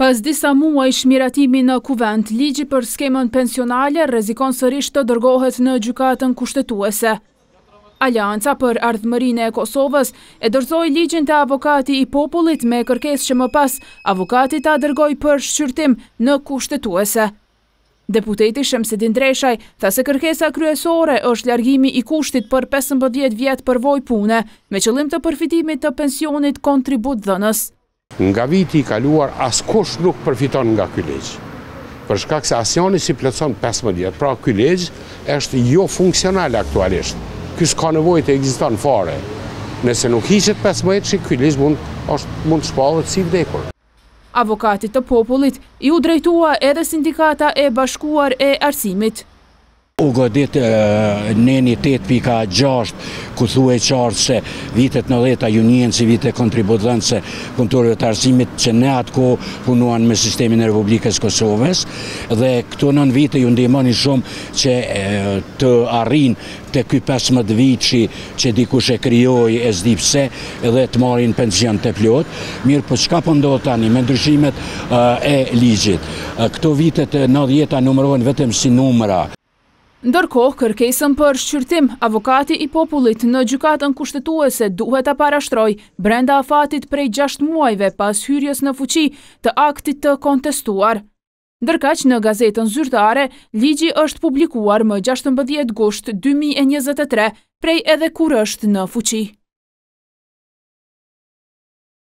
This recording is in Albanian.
Pas disa muajsh miratimi në kuvent, ligji për skemën pensionale rrezikon sërish të dërgohet në gjykatën kushtetuese. Alianca për Ardhmërinë e Kosovës e dorëzoi ligjin te avokati i popullit me kërkesë që më pas avokati ta dërgoi për shqyrtim në kushtetuese. Deputeti Shemsedin Dreshaj tha se kërkesa kryesore është largimi i kushtit për 15 vjet përvojë pune me qëllim të përfitimit të pensionit kontributdhënës. Nga viti i kaluar askush nuk përfiton nga ky ligj. Për shkak se asnjëri si plotson 15 vjet, pra ky ligj është jo funksional aktualisht. Ky s'ka nevojë të ekziston fare. Nëse nuk hiqet 15, ky ligj mund shpallet si vdekur. Avokatit të popullit i u drejtua edhe sindikata e bashkuar e arsimit. U godit neni 8.6 ku thuaj qartë se vitet 90 ju njën si vite kontributdhënëse punëtorëve të arsimit që ne atë kohë punuan me sistemin e Republikës Kosovës dhe këto 9 vite ju ndihmonin shumë që të arrin të ky 15 viçi që dikush e krijoi e s'di pse edhe të marrin pension të plot. Mirë, po çka po ndodh tani me ndryshimet e ligjit? Këto vitet 90 numërohen vetëm si numra. Ndërkohë, kërkesën për shqyrtim, avokati i popullit në gjykatën kushtetuese duhet ta parashtrojë brenda afatit prej 6 muajve pas hyrjes në fuqi të aktit të kontestuar. Ndërkaq në gazetën zyrtare, ligji është publikuar më 16 gusht 2023, prej edhe kur është në fuqi.